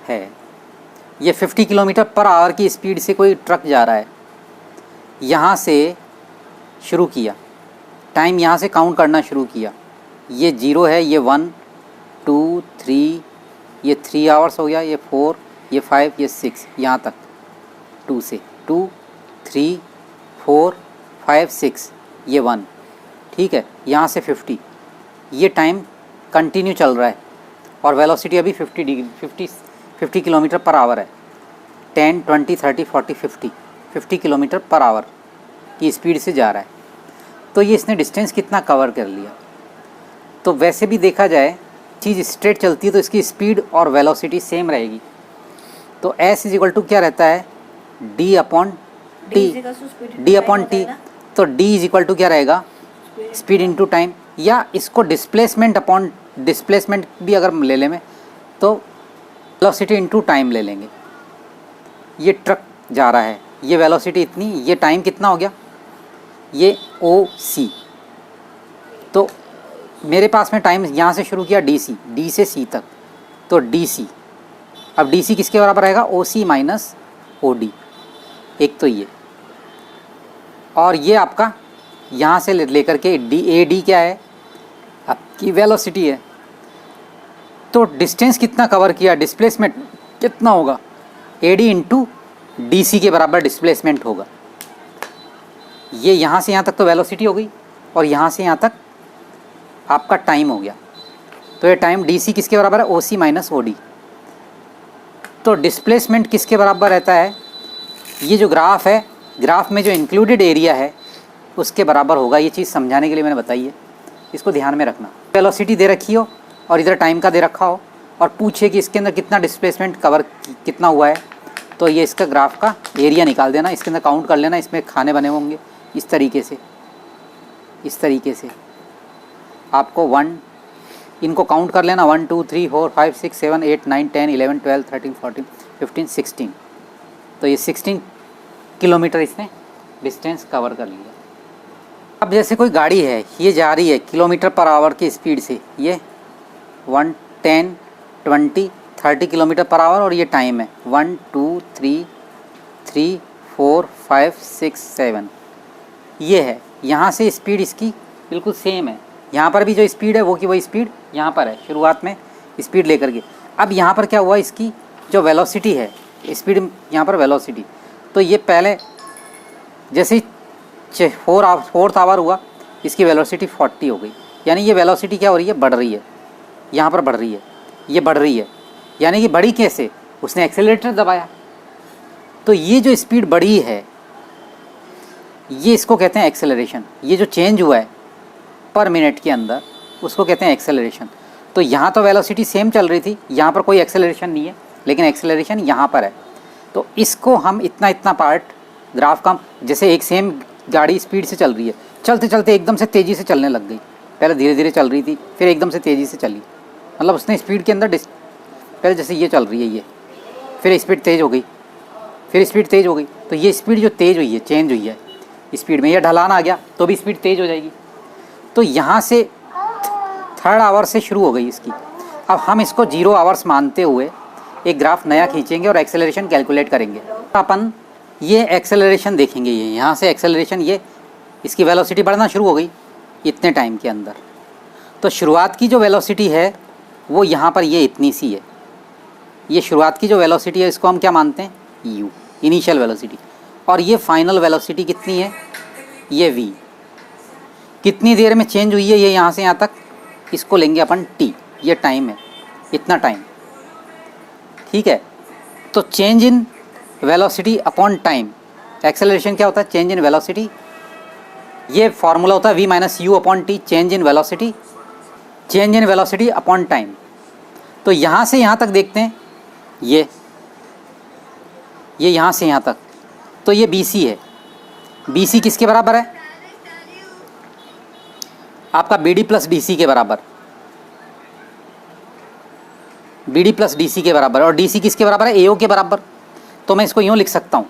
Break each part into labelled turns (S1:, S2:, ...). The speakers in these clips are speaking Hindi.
S1: है, ये 50 किलोमीटर पर आवर की स्पीड से कोई ट्रक जा रहा है, यहाँ से शुरू किया, टाइम यहाँ से काउंट करना शुरू किया, ये 0 है, ये 1 2 3, ये 3 आवर्स हो गया, ये 4, ये 5, ये 6, यहाँ तक 2 से 2 3 4 5 6, ये 1, ठीक है, यहाँ से 50, ये टाइम कंटिन्यू चल रहा है और वेलोसिटी अभी 50 किलोमीटर पर आवर है। 10 20 30 40 50 किलोमीटर पर आवर की स्पीड से जा रहा है। तो ये इसने डिस्टेंस कितना कवर कर लिया। तो वैसे भी देखा जाए चीज़ स्ट्रेट चलती है तो इसकी स्पीड और वेलोसिटी सेम रहेगी। तो S इज इक्वल टू क्या रहता है, D upon T, D upon T. तो D इज इक्वल टू क्या रहेगा, स्पीड इनटू टाइम, या इसको डिस्प्लेसमेंट अपॉन डिस्प्लेसमेंट भी अगर ले लें में तो वेलोसिटी इनटू टाइम ले लेंगे। ये ट्रक जा रहा है, ये वेलोसिटी इतनी, ये टाइम कितना हो गया, ये OC। तो मेरे पास में टाइम यहाँ से शुरू किया DC, D से C तक, तो DC, अब DC किसके बराबर रहेगा, OC माइनस OD। एक तो ये, और ये आपका यहाँ से लेकर के AD क्या है, आपकी वेलोसिटी है। तो डिस्टेंस कितना कवर किया, डिस्प्लेसमेंट कितना होगा, AD इंटू DC के बराबर डिस्प्लेसमेंट होगा। ये यहाँ से यहाँ तक तो वेलोसिटी हो गई और यहाँ से यहाँ तक आपका टाइम हो गया। तो ये टाइम DC किसके बराबर है, OC माइनस OD। तो डिस्प्लेसमेंट किसके बराबर रहता है, ये जो ग्राफ है, ग्राफ में जो इंक्लूडेड एरिया है उसके बराबर होगा। ये चीज़ समझाने के लिए मैंने बताई है, इसको ध्यान में रखना। वेलोसिटी दे रखी हो और इधर टाइम का दे रखा हो और पूछे कि इसके अंदर कितना डिस्प्लेसमेंट कवर कितना हुआ है, तो ये इसका ग्राफ का एरिया निकाल देना, इसके अंदर काउंट कर लेना, इसमें खाने बने होंगे इस तरीके से आपको इनको काउंट कर लेना, 1 2 3 4 5 6 7 8 9 10 11 12 13 14 15 16। तो ये 16 किलोमीटर इसने डिस्टेंस कवर कर लिया। अब जैसे कोई गाड़ी है, ये जा रही है किलोमीटर पर आवर की स्पीड से, ये 1 10 20 30 किलोमीटर पर आवर, और ये टाइम है 1 2 3 3 4 5 6 7, ये है। यहाँ से स्पीड इसकी बिल्कुल सेम है, यहाँ पर भी जो स्पीड है वो की वही स्पीड यहाँ पर है, शुरुआत में स्पीड लेकर के। अब यहाँ पर क्या हुआ, इसकी जो वेलोसिटी है, स्पीड यहाँ पर वेलोसिटी, तो ये पहले जैसे ही 4th आवर हुआ इसकी वेलोसिटी 40 हो गई, यानी ये वेलोसिटी क्या हो रही है, बढ़ रही है, यहाँ पर बढ़ रही है, ये बढ़ रही है, यानी कि बढ़ी कैसे, उसने एक्सेलरेटर दबाया। तो ये जो स्पीड बढ़ी है ये इसको कहते हैं एक्सेलरेशन। ये जो चेंज हुआ है पर मिनट के अंदर उसको कहते हैं एक्सेलरेशन। तो यहाँ तो वेलोसिटी सेम चल रही थी, यहाँ पर कोई एक्सेलरेशन नहीं है, लेकिन एक्सेलरेशन यहाँ पर है। तो इसको हम इतना पार्ट ग्राफ का, जैसे एक सेम गाड़ी स्पीड से चल रही है, चलते चलते एकदम से तेज़ी से चलने लग गई, पहले धीरे धीरे चल रही थी फिर एकदम से तेज़ी से चली, मतलब उसने स्पीड के अंदर पहले जैसे ये चल रही है ये, फिर स्पीड तेज़ हो गई, फिर स्पीड तेज़ हो गई। तो ये स्पीड जो तेज़ हुई है, चेंज हुई है स्पीड में, ये ढलान आ गया तो भी स्पीड तेज़ हो जाएगी। तो यहाँ से 3rd आवर से शुरू हो गई इसकी। अब हम इसको 0 आवर्स मानते हुए एक ग्राफ नया खींचेंगे और एक्सेलरेशन कैलकुलेट करेंगे। अपन ये एक्सेलरेशन देखेंगे, ये यहाँ से एक्सेलरेशन, ये इसकी वेलोसिटी बढ़ना शुरू हो गई इतने टाइम के अंदर। तो शुरुआत की जो वेलोसिटी है वो यहाँ पर ये इतनी सी है, ये शुरुआत की जो वेलोसिटी है इसको हम क्या मानते हैं, u, इनिशियल वेलोसिटी। और ये फाइनल वेलोसिटी कितनी है, ये v, कितनी देर में चेंज हुई है ये यहाँ से यहाँ तक, इसको लेंगे अपन t, ये टाइम है, इतना टाइम, ठीक है। तो change in velocity upon time, acceleration क्या होता है, चेंज इन वेलोसिटी, ये फॉर्मूला होता है v minus u upon T, change in velocity, change in velocity upon time. तो यहाँ से यहाँ तक देखते हैं, ये यहाँ से यहाँ तक, तो ये BC है, BC किसके बराबर है, आपका BD प्लस DC के बराबर, BD प्लस DC के बराबर, और DC किसके बराबर है, AO के बराबर। तो मैं इसको यूँ लिख सकता हूँ,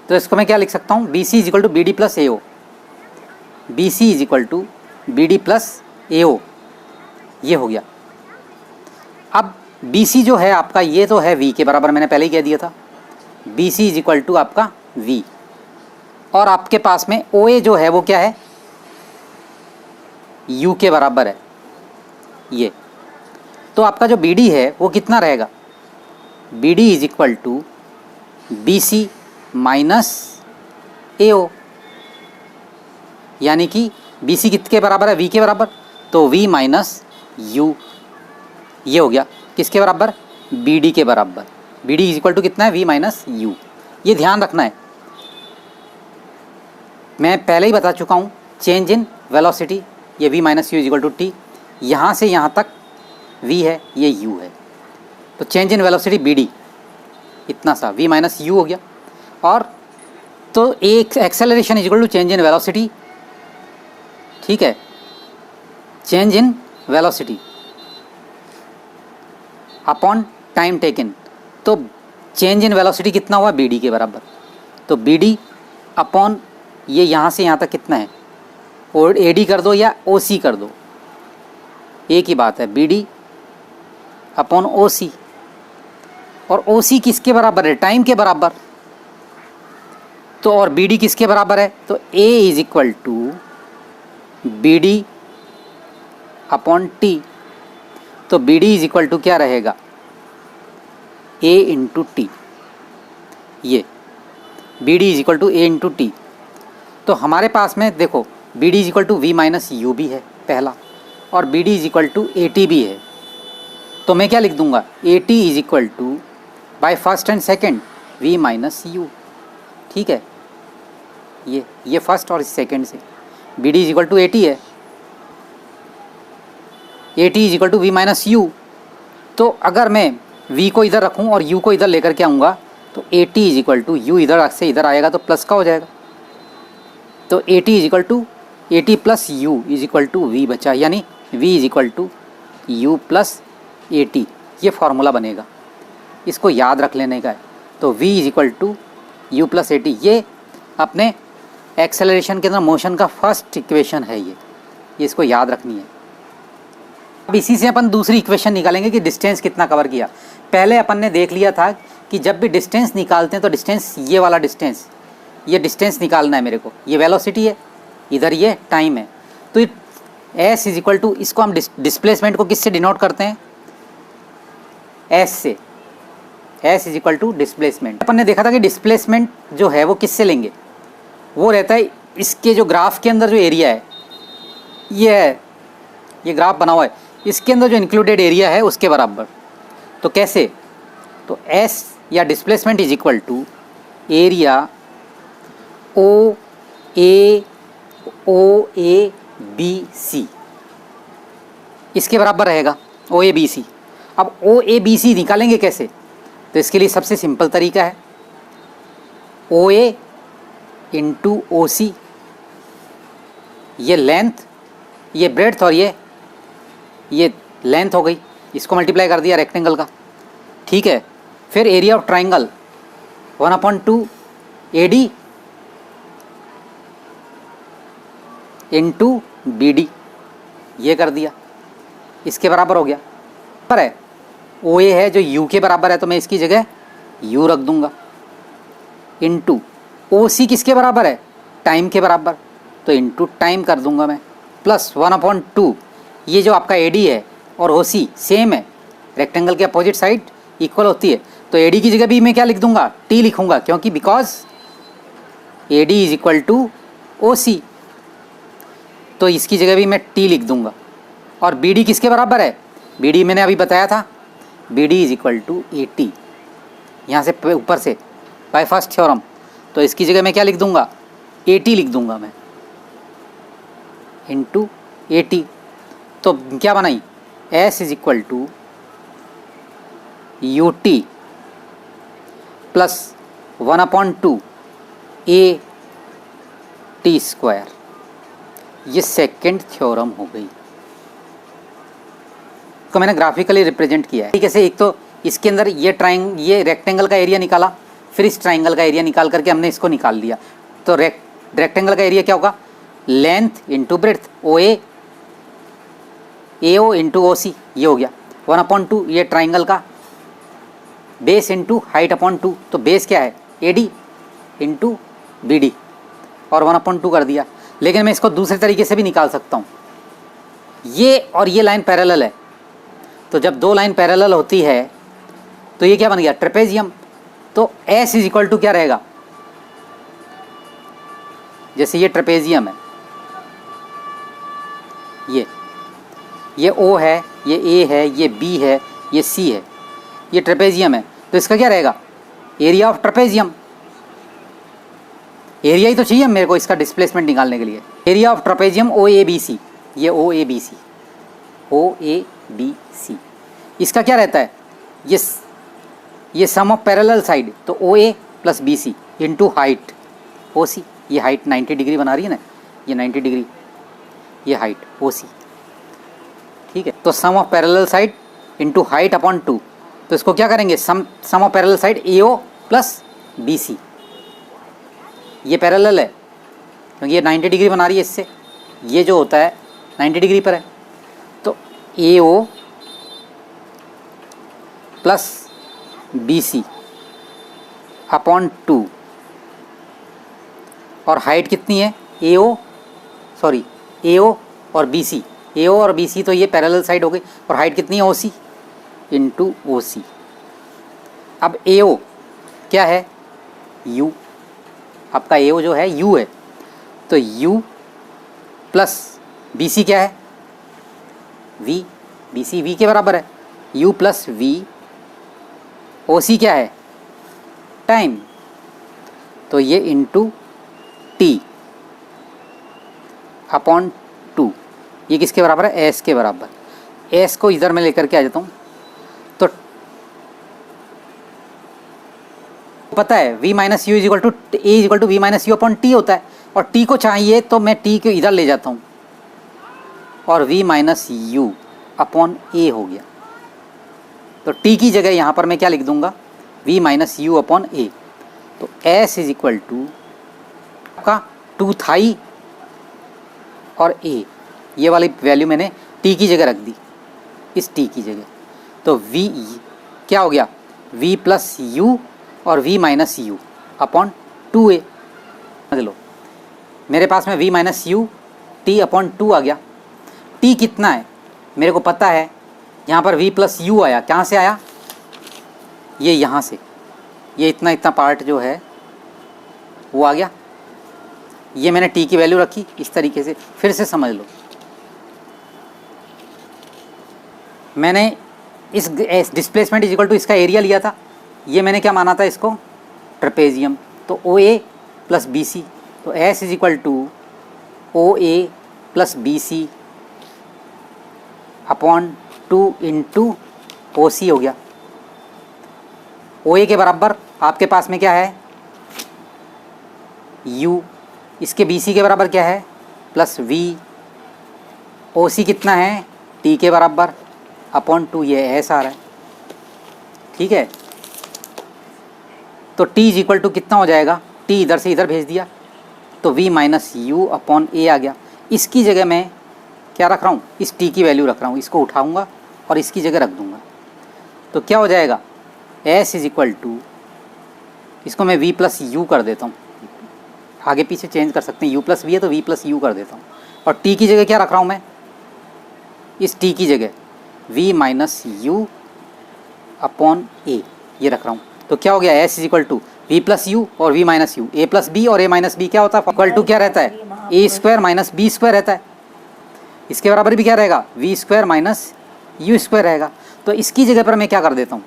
S1: तो इसको मैं क्या लिख सकता हूँ, BC is equal to BD plus AO, BC is equal to BD plus AO, ये हो गया। अब बी सी जो है आपका ये तो है वी के बराबर, मैंने पहले ही कह दिया था, B C is equal to आपका वी। और आपके पास में ओ ए जो है वो क्या है, यू के बराबर है ये। तो आपका जो बी डी है वो कितना रहेगा, B D is equal to B C minus A O, यानी कि बी सी किसके बराबर है, वी के बराबर, तो वी माइनस यू, ये हो गया किसके बराबर, बी डी के बराबर। B D is equal to कितना है, वी माइनस यू। ये ध्यान रखना है, मैं पहले ही बता चुका हूँ, चेंज इन वेलोसिटी, ये V minus U is equal to T, यहाँ से यहाँ तक वी है, ये यू है, तो change in velocity B D इतना सा वी माइनस यू हो गया। और तो एक acceleration is equal to change in velocity, ठीक है, change in velocity upon time taken, तो चेंज इन वेलोसिटी कितना हुआ, बी डी के बराबर, तो बी डी अपॉन ये यहाँ से यहाँ तक कितना है, और ए डी कर दो या ओ सी कर दो, एक ही बात है, बी डी अपॉन ओ सी। और ओ सी किसके बराबर है, टाइम के बराबर, तो और बी डी किसके बराबर है, तो A is equal to B D upon T, तो B D is equal to क्या रहेगा, ए इंटू टी, ये B D is equal to A into T. तो हमारे पास में देखो B D is equal to V minus U भी है पहला, और B D is equal to A T भी है, तो मैं क्या लिख दूंगा, A T is equal to by first and second V minus U, ठीक है, ये फर्स्ट और सेकेंड से B D is equal to A T है, A T is equal to V minus U. तो अगर मैं v को इधर रखूं और u को इधर लेकर के आऊँगा, तो A T is equal to U इधर से इधर आएगा तो प्लस का हो जाएगा, तो A T is equal to A T plus U is equal to V बचा, यानी v is equal to U plus A T, ये फार्मूला बनेगा, इसको याद रख लेने का है। तो v is equal to U plus A T, ये अपने एक्सेलरेशन के अंदर मोशन का फर्स्ट इक्वेशन है, ये इसको याद रखनी है। अब इसी से अपन दूसरी इक्वेशन निकालेंगे कि डिस्टेंस कितना कवर किया। पहले अपन ने देख लिया था कि जब भी डिस्टेंस निकालते हैं तो डिस्टेंस, ये वाला डिस्टेंस, ये डिस्टेंस निकालना है मेरे को, ये वेलोसिटी है, इधर ये टाइम है, तो एस इज इक्वल टू, इसको हम डिस्प्लेसमेंट को किससे डिनोट करते हैं, एस से, S is equal to displacement. अपन ने देखा था कि डिस्प्लेसमेंट जो है वो किससे लेंगे, वो रहता है इसके जो ग्राफ के अंदर जो एरिया है, ये है, ये ग्राफ बना हुआ है, इसके अंदर जो इंक्लूडेड एरिया है उसके बराबर। तो कैसे, तो एस या displacement is equal to area O A B C, इसके बराबर रहेगा ओ ए बी सी। अब ओ ए बी सी निकालेंगे कैसे, तो इसके लिए सबसे सिंपल तरीका है ओ ए इंटू ओ सी, ये लेंथ, ये ब्रेड्थ और ये लेंथ हो गई, इसको मल्टीप्लाई कर दिया रेक्टेंगल का, ठीक है। फिर area of triangle 1/2 A D into B D, ये कर दिया, इसके बराबर हो गया। पर है ओ ए है जो यू के बराबर है, तो मैं इसकी जगह यू रख दूंगा, इंटू ओ सी किसके बराबर है, टाइम के बराबर, तो इंटू टाइम कर दूंगा मैं, प्लस 1/2, ये जो आपका ए डी है और ओ सी सेम है, रेक्टेंगल के अपोजिट साइड इक्वल होती है, तो ए डी की जगह भी मैं क्या लिख दूंगा, टी लिखूंगा, क्योंकि because A D is equal to O C, तो इसकी जगह भी मैं टी लिख दूंगा। और बी डी किसके बराबर है, बी डी मैंने अभी बताया था, B D is equal to A T, यहाँ से ऊपर से बाय फर्स्ट थ्योरम, तो इसकी जगह मैं क्या लिख दूंगा, ए टी लिख दूंगा मैं, इंटू ए टी। तो क्या बनाई, S is equal to U T plus 1/2 A T square, ये सेकेंड थ्योरम हो गई, को मैंने ग्राफिकली रिप्रेजेंट किया है। ठीक है, से एक तो इसके अंदर ये रेक्टेंगल का एरिया निकाला, फिर इस ट्राइंगल का एरिया निकाल करके हमने इसको निकाल लिया। तो रेक्टेंगल का एरिया क्या होगा, लेंथ इंटू ब्रेड्थ, ओ ए ओ इंटू ओ सी, ये हो गया। 1/2 ये ट्राइंगल का बेस इंटू हाइट अपॉन 2, तो बेस क्या है AD इंटू BD और 1/2 कर दिया। लेकिन मैं इसको दूसरे तरीके से भी निकाल सकता हूँ, ये और ये लाइन पैरेलल है, तो जब दो लाइन पैरेलल होती है तो ये क्या बन गया ट्रेपेजियम। तो S इज इक्वल टू क्या रहेगा, जैसे ये ट्रेपेजियम है, ये O है, ये A है, ये B है, ये C है, ये ट्रेपेजियम है, तो इसका क्या रहेगा एरिया ऑफ ट्रेपेजियम। एरिया ही तो चाहिए मेरे को इसका डिस्प्लेसमेंट निकालने के लिए। एरिया ऑफ ट्रेपेजियम OABC, ये OABC, OABC, इसका क्या रहता है ये सम ऑफ पैरेलल साइड, तो OA plus BC into height OC, ये हाइट 90 डिग्री बना रही है ना, ये 90 डिग्री, ये हाइट OC, ठीक है। तो sum of parallel side into height upon 2, तो इसको क्या करेंगे sum of parallel side AO plus BC, ये पैरेलल है क्योंकि ये 90 डिग्री बना रही है इससे, ये जो होता है 90 डिग्री पर है, तो AO प्लस BC अपॉन 2, और हाइट कितनी है AO और BC, AO और BC तो ये पैरेलल साइड हो गई, और हाइट कितनी है OC इंटू OC। अब AO क्या है U, आपका AO जो है U है, तो U प्लस BC क्या है V, BC V के बराबर है, U प्लस V, OC क्या है टाइम, तो ये इंटू T अपॉन 2, ये किसके बराबर है S के बराबर। S को इधर में लेकर के आ जाता हूँ, तो पता है V minus U is equal to A is equal to V minus U upon T होता है, और T को चाहिए तो मैं T को इधर ले जाता हूँ और V minus U upon A हो गया। तो T की जगह यहाँ पर मैं क्या लिख दूंगा V minus U upon A, तो S इज इक्वल टू आपका 2 थाई और A, ये वाली वैल्यू मैंने T की जगह रख दी, इस T की जगह, तो V क्या हो गया V प्लस यू और V minus U upon 2A। समझ लो मेरे पास में V minus you T upon 2 आ गया। T कितना है मेरे को पता है, यहाँ पर V प्लस यू आया, कहाँ से आया ये यहाँ से, ये इतना पार्ट जो है वो आ गया, ये मैंने T की वैल्यू रखी इस तरीके से। फिर से समझ लो, मैंने इस डिस्प्लेसमेंट इज इक्वल टू इसका एरिया लिया था, ये मैंने क्या माना था इसको ट्रेपेजियम, तो OA प्लस BC, तो S is equal to OA plus BC upon 2 into OC हो गया। OA के बराबर आपके पास में क्या है U, इसके BC के बराबर क्या है प्लस V, OC कितना है T के बराबर अपॉन 2, ये S आ रहा है, ठीक है। तो T इज इक्वल टू कितना हो जाएगा, T इधर से इधर भेज दिया तो V minus U upon A आ गया। इसकी जगह मैं क्या रख रहा हूँ, इस T की वैल्यू रख रहा हूँ, इसको उठाऊँगा और इसकी जगह रख दूँगा, तो क्या हो जाएगा S इज इक्वल टू, इसको मैं V प्लस यू कर देता हूँ, आगे पीछे चेंज कर सकते हैं, U प्लस V है तो V प्लस यू कर देता हूँ, और T की जगह क्या रख रहा हूँ मैं, इस T की जगह V minus U upon A ये रख रहा हूँ। तो क्या हो गया S is equal to V plus U और V minus U, A plus B और A माइनस B क्या होता है इक्वल टू क्या रहता है A square minus B square रहता है। इसके बराबर भी क्या रहेगा V square minus U square रहेगा। तो इसकी जगह पर मैं क्या कर देता हूँ,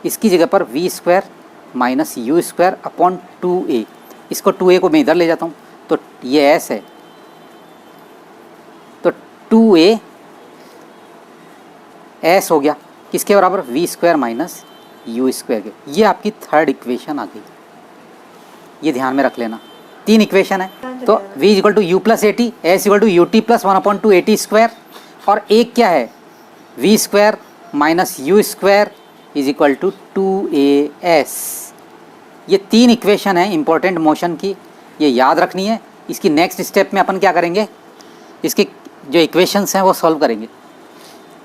S1: इसकी जगह पर V square minus U square upon 2A, इसको 2A को मैं इधर ले जाता हूँ, तो ये S है, तो 2A S हो गया किसके बराबर V square minus U square के। ये आपकी थर्ड इक्वेशन आ गई, ये ध्यान में रख लेना। 3 इक्वेशन है, तो V is equal to U plus A T, S equal to U T plus 1/2 AT square, और एक क्या है V square minus U square is equal to 2AS। ये 3 इक्वेशन है इंपॉर्टेंट मोशन की, ये याद रखनी है। इसकी नेक्स्ट स्टेप में अपन क्या करेंगे, इसके जो इक्वेशंस हैं वो सॉल्व करेंगे।